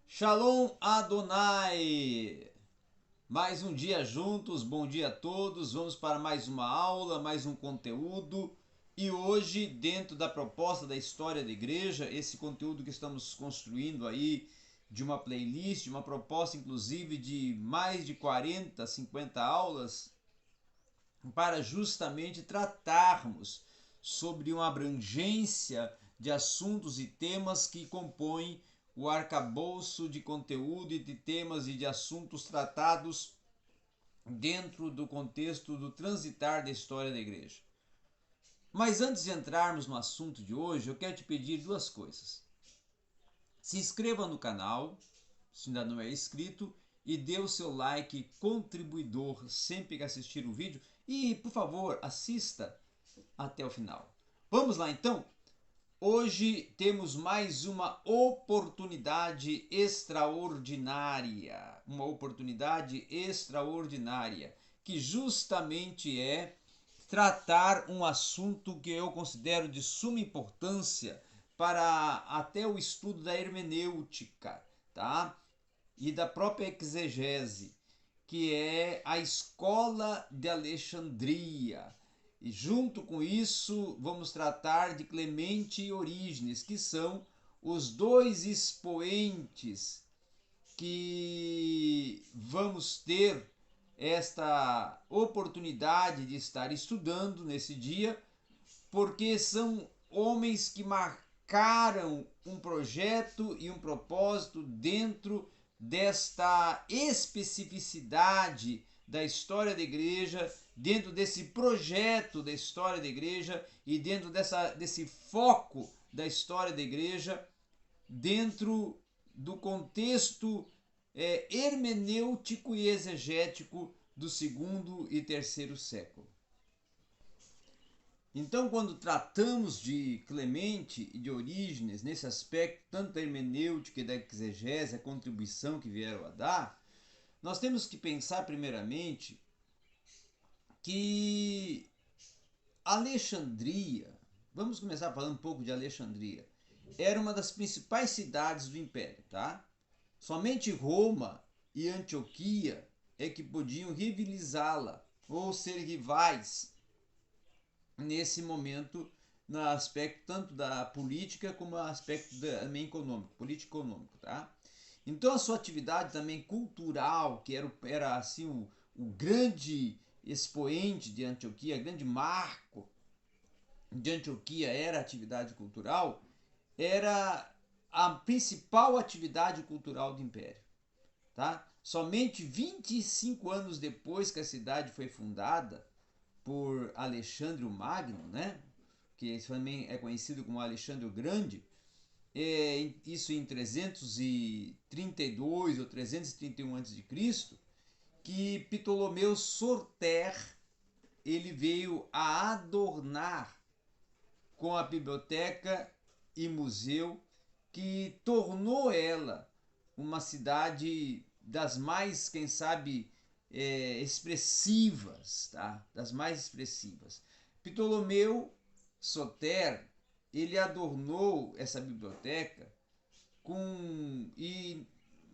Shalom Adonai! Mais um dia juntos, bom dia a todos. Vamos para mais uma aula, mais um conteúdo. E hoje, dentro da proposta da história da igreja, esse conteúdo que estamos construindo aí, de uma playlist, uma proposta inclusive de mais de 40, 50 aulas, para justamente tratarmos sobre uma abrangência de assuntos e temas que compõem o arcabouço de conteúdo e de temas e de assuntos tratados dentro do contexto do transitar da história da igreja. Mas antes de entrarmos no assunto de hoje, eu quero te pedir duas coisas. Se inscreva no canal, se ainda não é inscrito, e dê o seu like contribuidor sempre que assistir o vídeo. E, por favor, assista até o final. Vamos lá então? Hoje temos mais uma oportunidade extraordinária. Uma oportunidade extraordinária, que justamente é tratar um assunto que eu considero de suma importância para até o estudo da hermenêutica, tá? E da própria exegese, que é a escola de Alexandria. E junto com isso, vamos tratar de Clemente e Orígenes, que são os dois expoentes que vamos ter esta oportunidade de estar estudando nesse dia, porque são homens que marcaram um projeto e um propósito dentro desta especificidade da história da igreja, dentro desse projeto da história da igreja e dentro desse foco da história da igreja, dentro do contexto hermenêutico e exegético do segundo e terceiro século. Então, quando tratamos de Clemente e de Orígenes, nesse aspecto, tanto da hermenêutica e da exegese, a contribuição que vieram a dar, nós temos que pensar, primeiramente, que Alexandria, vamos começar falando um pouco de Alexandria, era uma das principais cidades do Império, tá? Somente Roma e Antioquia é que podiam rivalizá-la ou ser rivais nesse momento, no aspecto tanto da política como no aspecto também econômico, político econômico, tá? Então a sua atividade também cultural, que era assim o grande expoente de Antioquia, grande marco de Antioquia era a atividade cultural, era a principal atividade cultural do Império, tá? Somente 25 anos depois que a cidade foi fundada por Alexandre o Magno, né? Que também é conhecido como Alexandre o Grande, isso em 332 ou 331 a.C., que Ptolomeu Sorter ele veio a adornar com a biblioteca e museu, que tornou ela uma cidade das mais, quem sabe, expressivas, tá? Das mais expressivas. Ptolomeu Soter, ele adornou essa biblioteca com e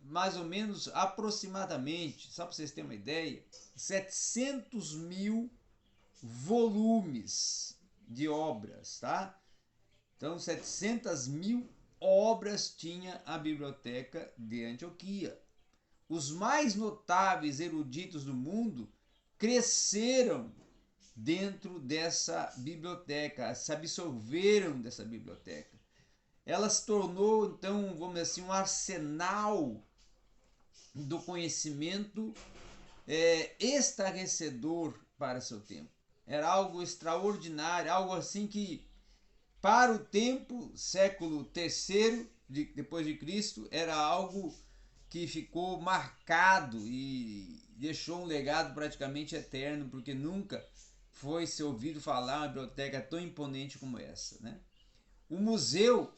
mais ou menos aproximadamente, só para vocês terem uma ideia, 700 mil volumes de obras, tá? Então, 700 mil obras tinha a biblioteca de Antioquia. Os mais notáveis eruditos do mundo cresceram dentro dessa biblioteca, se absorveram dessa biblioteca. Ela se tornou, então, vamos dizer assim, um arsenal do conhecimento estarrecedor para seu tempo. Era algo extraordinário, algo assim que, para o tempo, século terceiro depois de Cristo, era algo que ficou marcado e deixou um legado praticamente eterno, porque nunca foi se ouvido falar uma biblioteca tão imponente como essa, né? O museu,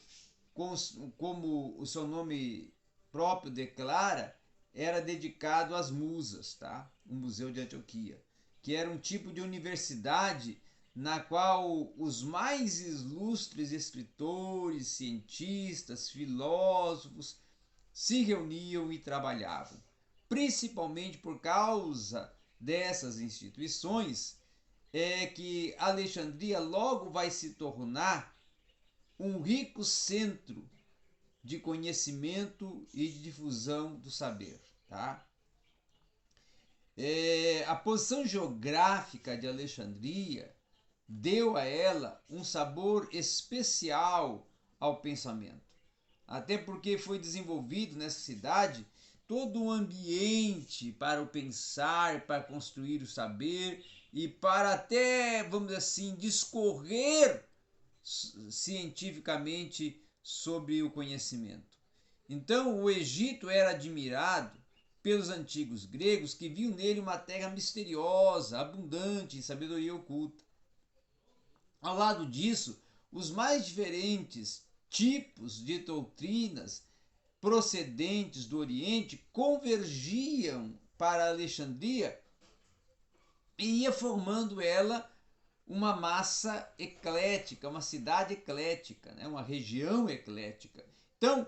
como o seu nome próprio declara, era dedicado às musas, tá? O Museu de Antioquia, que era um tipo de universidade na qual os mais ilustres escritores, cientistas, filósofos se reuniam e trabalhavam. Principalmente por causa dessas instituições, é que Alexandria logo vai se tornar um rico centro de conhecimento e de difusão do saber. Tá? A posição geográfica de Alexandria deu a ela um sabor especial ao pensamento. Até porque foi desenvolvido nessa cidade todo um ambiente para o pensar, para construir o saber e para até, vamos dizer assim, discorrer cientificamente sobre o conhecimento. Então, o Egito era admirado pelos antigos gregos que viam nele uma terra misteriosa, abundante em sabedoria oculta. Ao lado disso, os mais diferentes tipos de doutrinas procedentes do Oriente convergiam para Alexandria e ia formando ela uma massa eclética, uma cidade eclética, né? Uma região eclética. Então,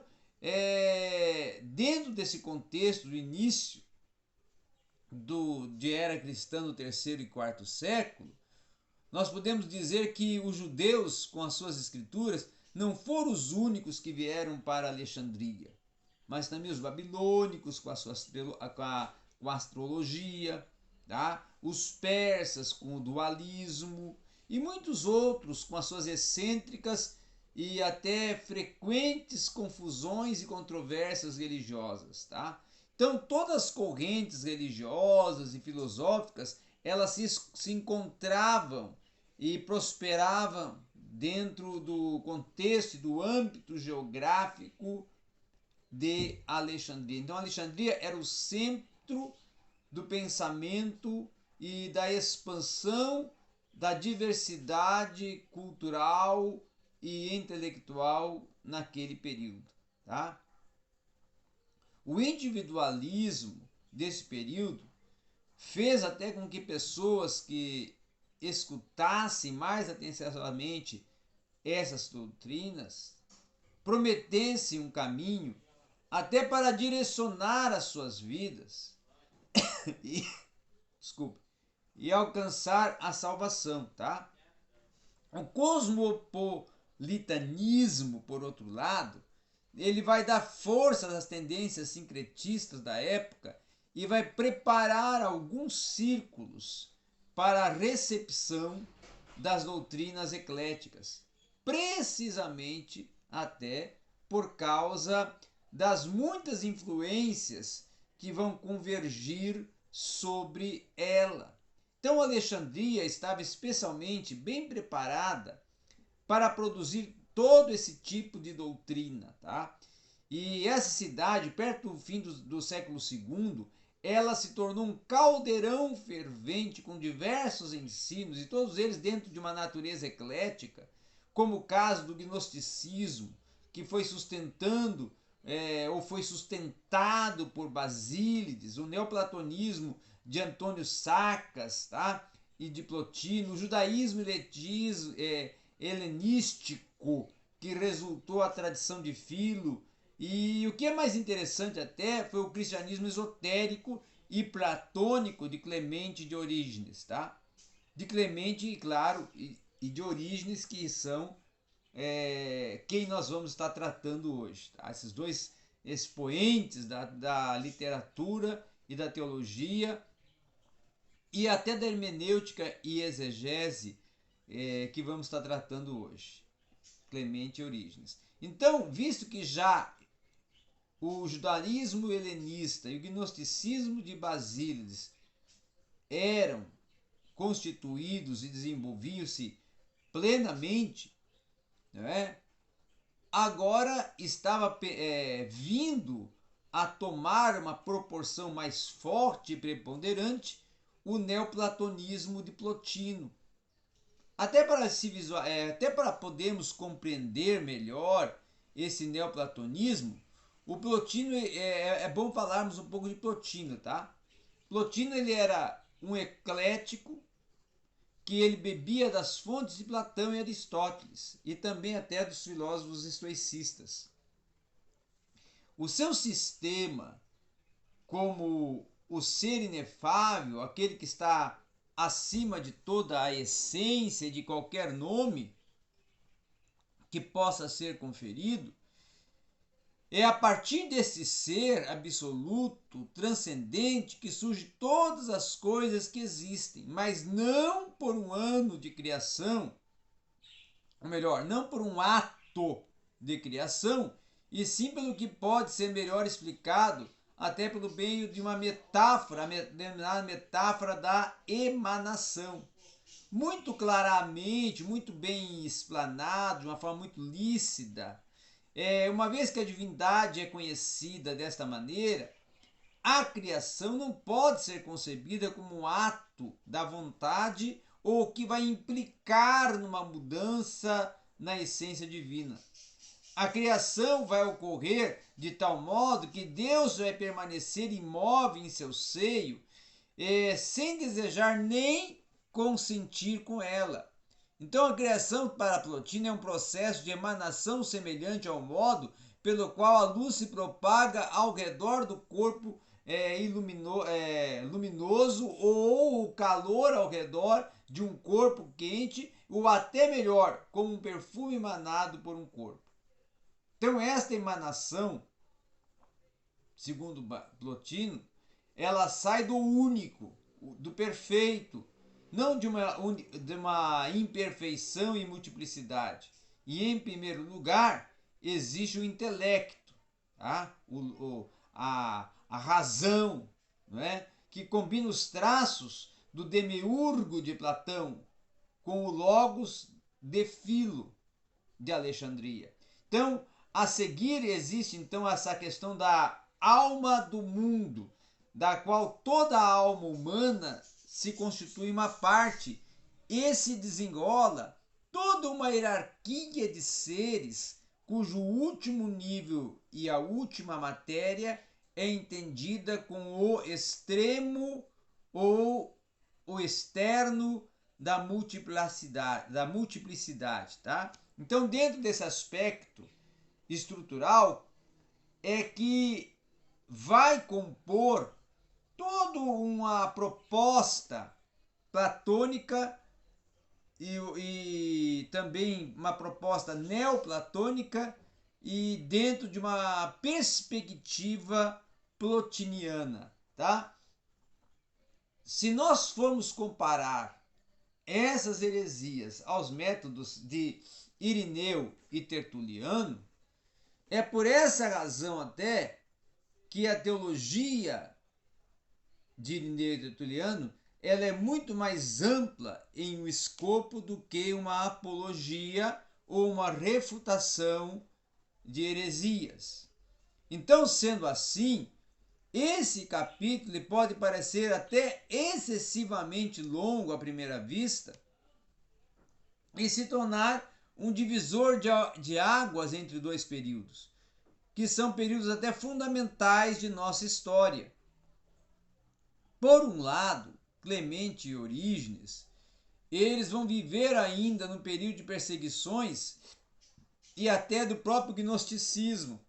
dentro desse contexto do início de era cristã no terceiro e quarto século, nós podemos dizer que os judeus, com as suas escrituras, não foram os únicos que vieram para Alexandria, mas também os babilônicos com a astrologia, tá? Os persas com o dualismo e muitos outros com as suas excêntricas e até frequentes confusões e controvérsias religiosas. Tá? Então, todas as correntes religiosas e filosóficas elas se encontravam e prosperavam dentro do contexto e do âmbito geográfico de Alexandria. Então, Alexandria era o centro do pensamento e da expansão da diversidade cultural e intelectual naquele período. Tá? O individualismo desse período fez até com que pessoas que escutassem mais atenciosamente essas doutrinas prometessem um caminho até para direcionar as suas vidas e, desculpa, e alcançar a salvação, tá? O cosmopolitanismo, por outro lado, ele vai dar força às tendências sincretistas da época e vai preparar alguns círculos para a recepção das doutrinas ecléticas, precisamente até por causa das muitas influências que vão convergir sobre ela. Então, Alexandria estava especialmente bem preparada para produzir todo esse tipo de doutrina, tá? E essa cidade, perto do fim do século II, ela se tornou um caldeirão fervente com diversos ensinos, e todos eles dentro de uma natureza eclética, como o caso do gnosticismo, que foi foi sustentado por Basílides, o neoplatonismo de Antônio Sacas, tá? E de Plotino, o judaísmo helenístico, que resultou a tradição de Filo, e o que é mais interessante até foi o cristianismo esotérico e platônico de Clemente de Orígenes, tá? De Clemente, claro, e de Orígenes, que são quem nós vamos estar tratando hoje. Tá? Esses dois expoentes da literatura e da teologia e até da hermenêutica e exegese que vamos estar tratando hoje. Clemente e Orígenes. Então, visto que já o judaísmo helenista e o gnosticismo de Basílides eram constituídos e desenvolviam-se plenamente, né? Agora estava vindo a tomar uma proporção mais forte e preponderante o neoplatonismo de Plotino. Até para podermos compreender melhor esse neoplatonismo, o Plotino é bom falarmos um pouco de Plotino, tá? Plotino ele era um eclético que ele bebia das fontes de Platão e Aristóteles e também até dos filósofos estoicistas. o seu sistema como o ser inefável, aquele que está acima de toda a essência de qualquer nome que possa ser conferido, é a partir desse ser absoluto, transcendente, que surgem todas as coisas que existem, mas não por um ano de criação, ou melhor, não por um ato de criação, e sim pelo que pode ser melhor explicado até pelo meio de uma metáfora, a denominada metáfora da emanação. Muito claramente, muito bem explanado, de uma forma muito lícita. Uma vez que a divindade é conhecida desta maneira, a criação não pode ser concebida como um ato da vontade ou que vai implicar numa mudança na essência divina. A criação vai ocorrer de tal modo que Deus vai permanecer imóvel em seu seio, sem desejar nem consentir com ela. Então a criação para Plotino é um processo de emanação semelhante ao modo pelo qual a luz se propaga ao redor do corpo luminoso, ou o calor ao redor de um corpo quente, ou até melhor, como um perfume emanado por um corpo. Então esta emanação, segundo Plotino, ela sai do único, do perfeito, não de uma imperfeição e multiplicidade. E em primeiro lugar, existe o intelecto, tá? A razão, não é? Que combina os traços do demiurgo de Platão com o logos de Filo de Alexandria. Então, a seguir existe então essa questão da alma do mundo, da qual toda a alma humana se constitui uma parte e se desenrola toda uma hierarquia de seres cujo último nível e a última matéria é entendida com o extremo ou o externo da multiplicidade, tá? Então, dentro desse aspecto estrutural é que vai compor toda uma proposta platônica e também uma proposta neoplatônica e dentro de uma perspectiva plotiniana, tá? Se nós formos comparar essas heresias aos métodos de Irineu e Tertuliano, é por essa razão até que a teologia de Irineu e Tertuliano ela é muito mais ampla em um escopo do que uma apologia ou uma refutação de heresias. Então, sendo assim, esse capítulo pode parecer até excessivamente longo à primeira vista e se tornar um divisor de águas entre dois períodos, que são períodos até fundamentais de nossa história. Por um lado, Clemente e Orígenes, eles vão viver ainda no período de perseguições e até do próprio gnosticismo,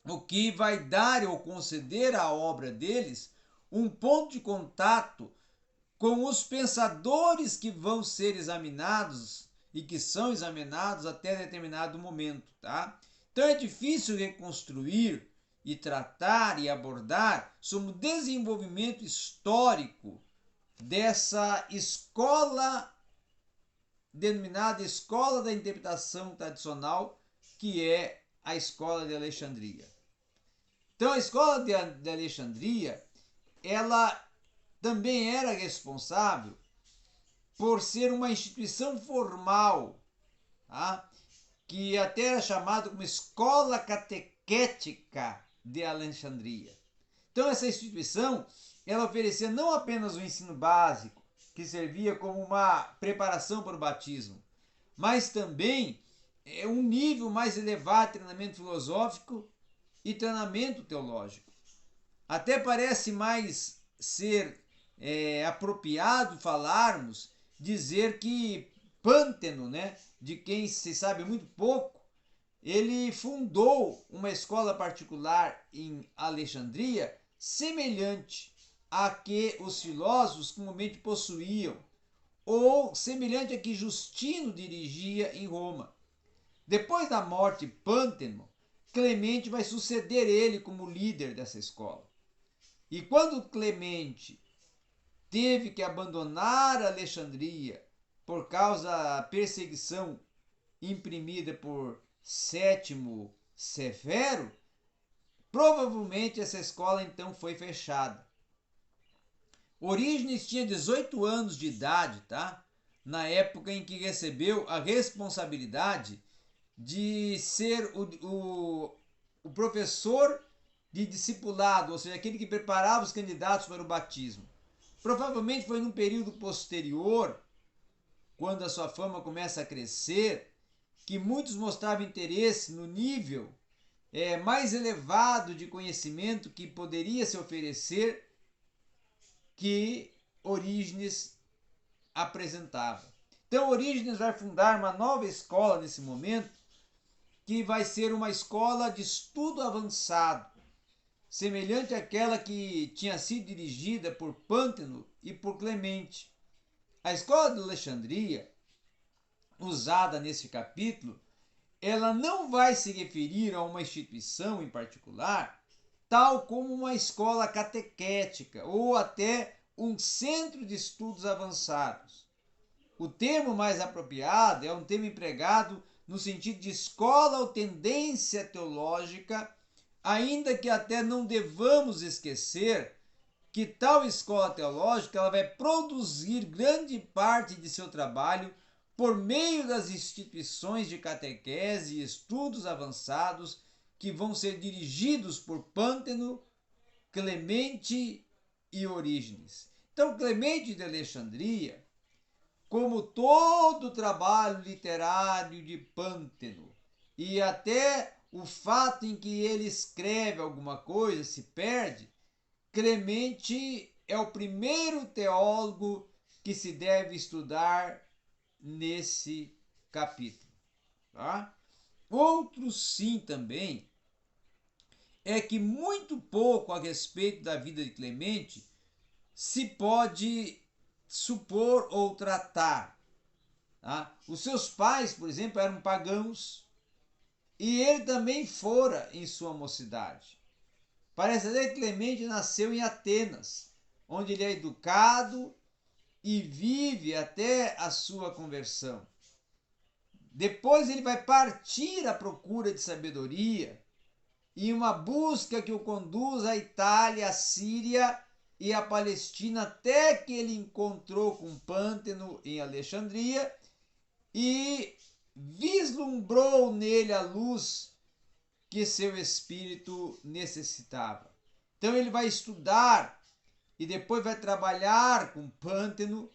o que vai dar ou conceder à obra deles um ponto de contato com os pensadores que vão ser examinados e que são examinados até determinado momento, tá? Então é difícil reconstruir e tratar e abordar sobre o desenvolvimento histórico dessa escola denominada escola da interpretação tradicional, que é a escola de Alexandria. Então a escola de Alexandria, ela também era responsável por ser uma instituição formal, tá? Que até era chamada como escola catequética de Alexandria. Então essa instituição, ela oferecia não apenas o ensino básico, que servia como uma preparação para o batismo, mas também um nível mais elevado de treinamento filosófico e treinamento teológico. Até parece mais ser apropriado falarmos, dizer que Pânteno, né, de quem se sabe muito pouco, ele fundou uma escola particular em Alexandria, semelhante a que os filósofos comumente possuíam, ou semelhante a que Justino dirigia em Roma. Depois da morte de Pânteno, Clemente vai suceder ele como líder dessa escola. E quando Clemente teve que abandonar Alexandria por causa da perseguição imprimida por Sétimo Severo, provavelmente essa escola então foi fechada. Orígenes tinha 18 anos de idade, tá? Na época em que recebeu a responsabilidade de ser o professor de discipulado, ou seja, aquele que preparava os candidatos para o batismo. Provavelmente foi num período posterior, quando a sua fama começa a crescer, que muitos mostravam interesse no nível mais elevado de conhecimento que poderia se oferecer que Orígenes apresentava. Então Orígenes vai fundar uma nova escola nesse momento, que vai ser uma escola de estudo avançado, semelhante àquela que tinha sido dirigida por Pânteno e por Clemente. A escola de Alexandria, usada nesse capítulo, ela não vai se referir a uma instituição em particular, tal como uma escola catequética ou até um centro de estudos avançados. O termo mais apropriado é um termo empregado no sentido de escola ou tendência teológica, ainda que até não devamos esquecer que tal escola teológica ela vai produzir grande parte de seu trabalho por meio das instituições de catequese e estudos avançados que vão ser dirigidos por Pânteno, Clemente e Orígenes. Então, Clemente de Alexandria, como todo o trabalho literário de Pânteno, e até o fato em que ele escreve alguma coisa se perde, Clemente é o primeiro teólogo que se deve estudar nesse capítulo. Tá? Outro sim também é que muito pouco a respeito da vida de Clemente se pode supor ou tratar. Tá? Os seus pais, por exemplo, eram pagãos e ele também fora em sua mocidade. Parece até que Clemente nasceu em Atenas, onde ele é educado e vive até a sua conversão. Depois ele vai partir à procura de sabedoria em uma busca que o conduz à Itália, à Síria e à Palestina, até que ele encontrou com Pânteno em Alexandria e vislumbrou nele a luz que seu espírito necessitava. Então ele vai estudar e depois vai trabalhar com Pânteno,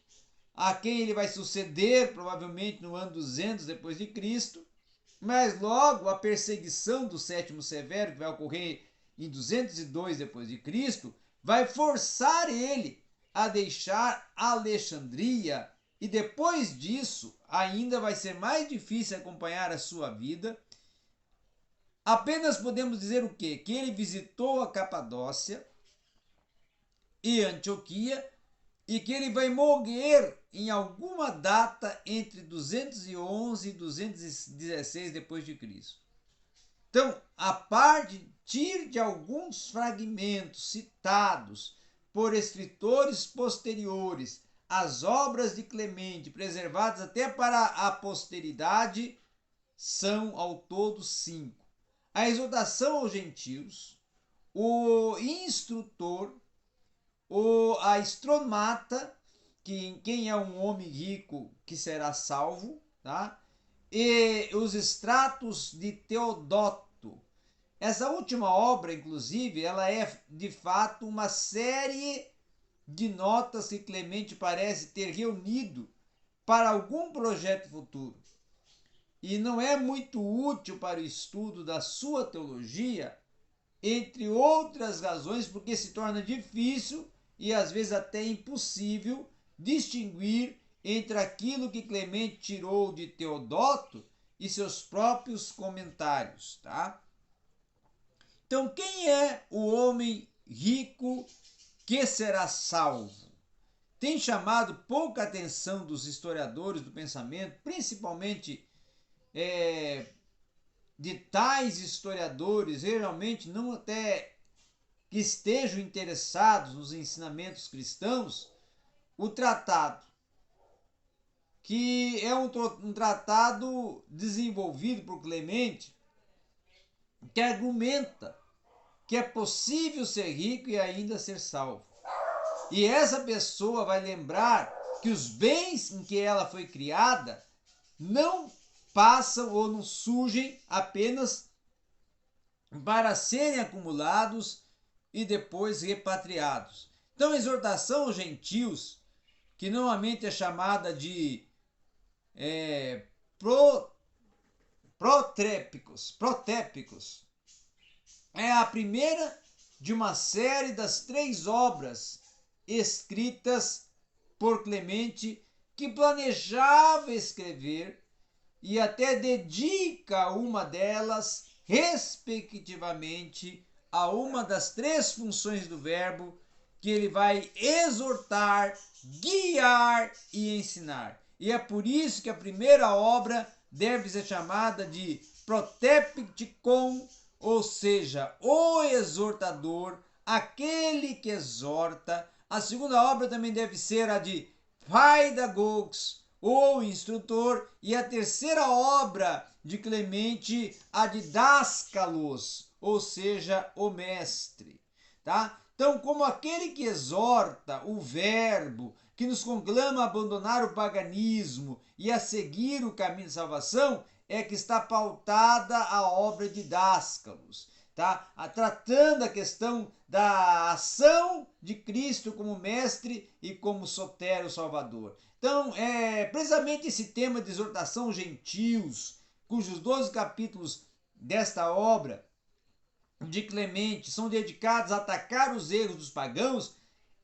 a quem ele vai suceder provavelmente no ano 200 depois de Cristo, mas logo a perseguição do Sétimo Severo, que vai ocorrer em 202 depois de Cristo, vai forçar ele a deixar Alexandria, e depois disso ainda vai ser mais difícil acompanhar a sua vida. Apenas podemos dizer o quê? Que ele visitou a Capadócia e Antioquia e que ele vai morrer em alguma data entre 211 e 216 depois de Cristo. Então, a partir de alguns fragmentos citados por escritores posteriores, as obras de Clemente, preservadas até para a posteridade, são ao todo 5. A exortação aos gentios, o instrutor, a estromata, quem é um homem rico que será salvo, tá? E os extratos de Teodoto. Essa última obra, inclusive, ela é de fato uma série de notas que Clemente parece ter reunido para algum projeto futuro. E não é muito útil para o estudo da sua teologia, entre outras razões, porque se torna difícil e às vezes até impossível distinguir entre aquilo que Clemente tirou de Teodoto e seus próprios comentários, tá? Então, quem é o homem rico que será salvo? Tem chamado pouca atenção dos historiadores do pensamento, principalmente de tais historiadores, geralmente não até que estejam interessados nos ensinamentos cristãos, o tratado, que é um tratado desenvolvido por Clemente, que argumenta que é possível ser rico e ainda ser salvo. E essa pessoa vai lembrar que os bens em que ela foi criada não passam ou não surgem apenas para serem acumulados e depois repatriados. Então, a exortação aos gentios, que normalmente é chamada de protépicos, é a primeira de uma série das 3 obras escritas por Clemente, que planejava escrever e até dedica uma delas, respectivamente, a uma das 3 funções do verbo que ele vai exortar, guiar e ensinar. E é por isso que a primeira obra deve ser chamada de protepticon, ou seja, o exortador, aquele que exorta. A segunda obra também deve ser a de paidagogos, o instrutor. E a terceira obra de Clemente, a de dascalos, ou seja, o mestre. Tá? Então, como aquele que exorta, o verbo, que nos conclama a abandonar o paganismo e a seguir o caminho de salvação, é que está pautada a obra de Dascalos, tá? Tratando a questão da ação de Cristo como mestre e como sotério salvador. Então, é precisamente esse tema de exortação aos gentios, cujos 12 capítulos desta obra de Clemente são dedicados a atacar os erros dos pagãos,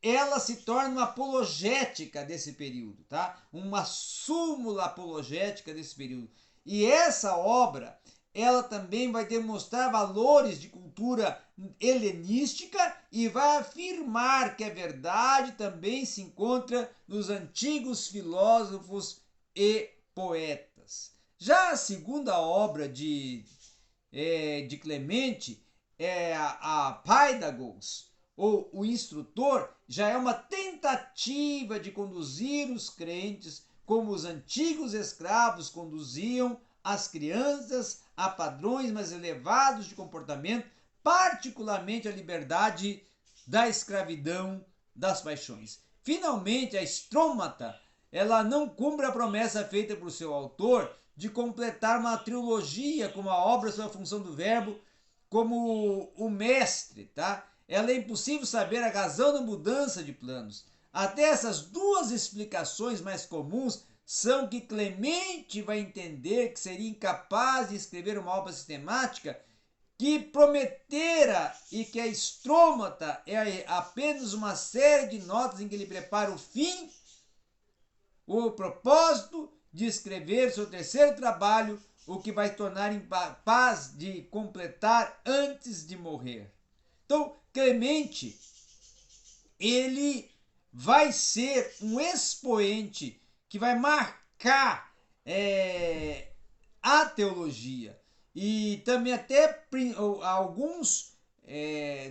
ela se torna uma apologética desse período, tá? Uma súmula apologética desse período. E essa obra, ela também vai demonstrar valores de cultura helenística e vai afirmar que a verdade também se encontra nos antigos filósofos e poetas. Já a segunda obra de Clemente, a Paidagogos, ou o instrutor, já é uma tentativa de conduzir os crentes como os antigos escravos conduziam as crianças a padrões mais elevados de comportamento, particularmente a liberdade da escravidão das paixões. Finalmente, a Estrômata, ela não cumpre a promessa feita por seu autor de completar uma trilogia como a obra sobre a função do verbo, como o mestre, tá? Ela é impossível saber a razão da mudança de planos. Até essas 2 explicações mais comuns são que Clemente vai entender que seria incapaz de escrever uma obra sistemática que prometera, e que a Estrômata é apenas uma série de notas em que ele prepara o fim, o propósito de escrever seu terceiro trabalho, o que vai tornar incapaz de completar antes de morrer. Então, Clemente, ele vai ser um expoente que vai marcar a teologia. E também até alguns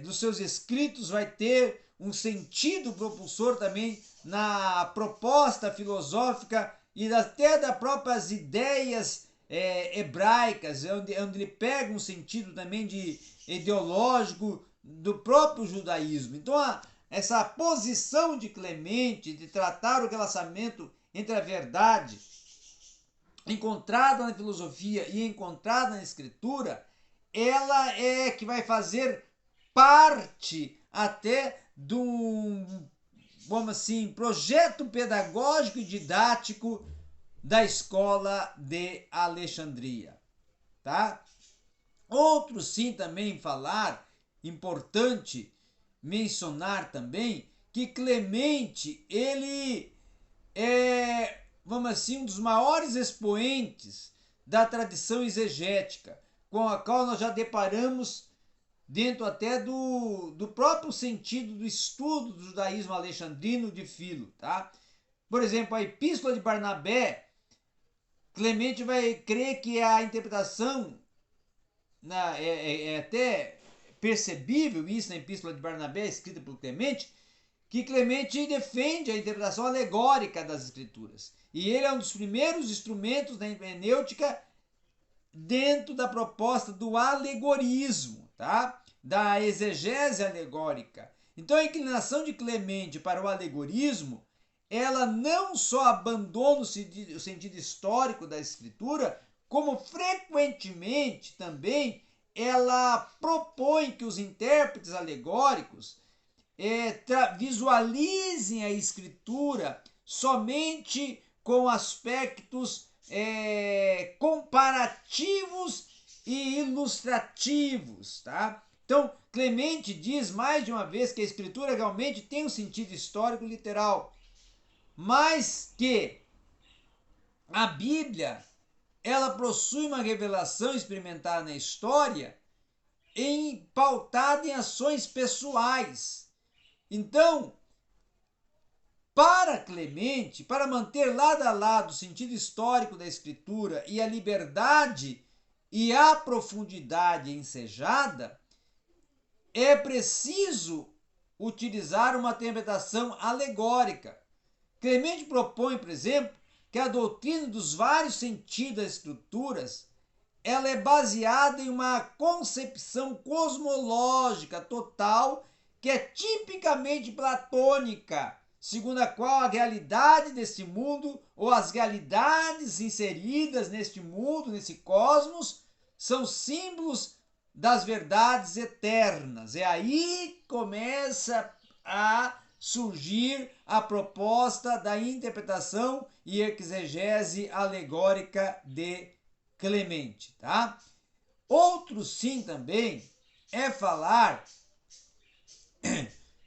dos seus escritos vai ter um sentido propulsor também na proposta filosófica e até das próprias ideias hebraicas, onde ele pega um sentido também de ideológico do próprio judaísmo. Então, essa posição de Clemente de tratar o relacionamento entre a verdade encontrada na filosofia e encontrada na escritura, ela é que vai fazer parte até de um, vamos assim, projeto pedagógico e didático da escola de Alexandria, tá? Outro sim também falar, importante mencionar também, que Clemente, ele é, vamos assim, um dos maiores expoentes da tradição exegética, com a qual nós já deparamos dentro até do próprio sentido do estudo do judaísmo alexandrino de Filo, tá? Por exemplo, a Epístola de Barnabé, Clemente vai crer que a interpretação é até percebível isso na Epístola de Barnabé, escrita por Clemente, que Clemente defende a interpretação alegórica das Escrituras. E ele é um dos primeiros instrumentos da hermenêutica dentro da proposta do alegorismo, tá? Da exegese alegórica. Então a inclinação de Clemente para o alegorismo, ela não só abandona o sentido histórico da Escritura, como frequentemente também ela propõe que os intérpretes alegóricos visualizem a Escritura somente com aspectos comparativos e ilustrativos, tá? Então, Clemente diz mais de uma vez que a Escritura realmente tem um sentido histórico literal, mas que a Bíblia ela possui uma revelação experimentada na história pautada em ações pessoais. Então, para Clemente, para manter lado a lado o sentido histórico da Escritura e a liberdade e a profundidade ensejada, é preciso utilizar uma interpretação alegórica. Clemente propõe, por exemplo, que a doutrina dos vários sentidos das Escrituras ela é baseada em uma concepção cosmológica total que é tipicamente platônica, segundo a qual a realidade deste mundo ou as realidades inseridas neste mundo, nesse cosmos, são símbolos das verdades eternas. É aí que começa a surgir a proposta da interpretação e exegese alegórica de Clemente, tá? Outro sim também é falar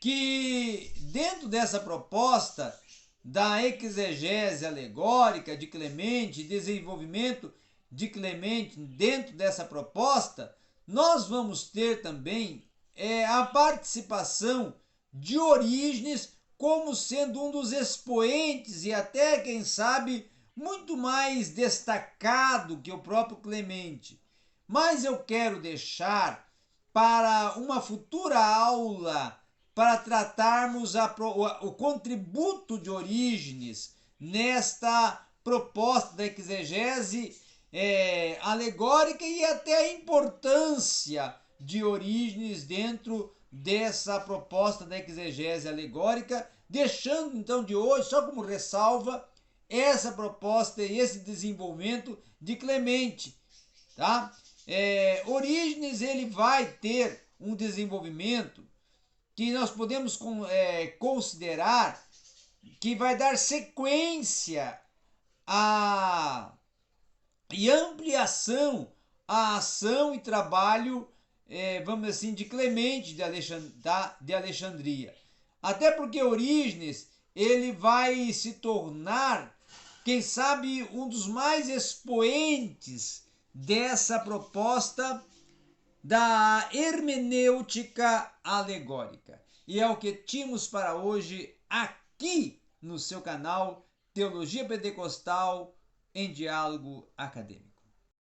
que dentro dessa proposta da exegese alegórica de Clemente, desenvolvimento de Clemente dentro dessa proposta, nós vamos ter também a participação de Orígenes como sendo um dos expoentes e até, quem sabe, muito mais destacado que o próprio Clemente. Mas eu quero deixar para uma futura aula para tratarmos o contributo de Orígenes nesta proposta da exegese alegórica e até a importância de Orígenes dentro dessa proposta da exegese alegórica, deixando então de hoje, só como ressalva, essa proposta e esse desenvolvimento de Clemente, tá? Orígenes ele vai ter um desenvolvimento que nós podemos considerar que vai dar sequência e ampliação à ação e trabalho, vamos dizer assim, de Clemente de Alexandria. Até porque Orígenes ele vai se tornar, quem sabe, um dos mais expoentes dessa proposta da hermenêutica alegórica. E é o que tínhamos para hoje aqui no seu canal Teologia Pentecostal em Diálogo Acadêmico.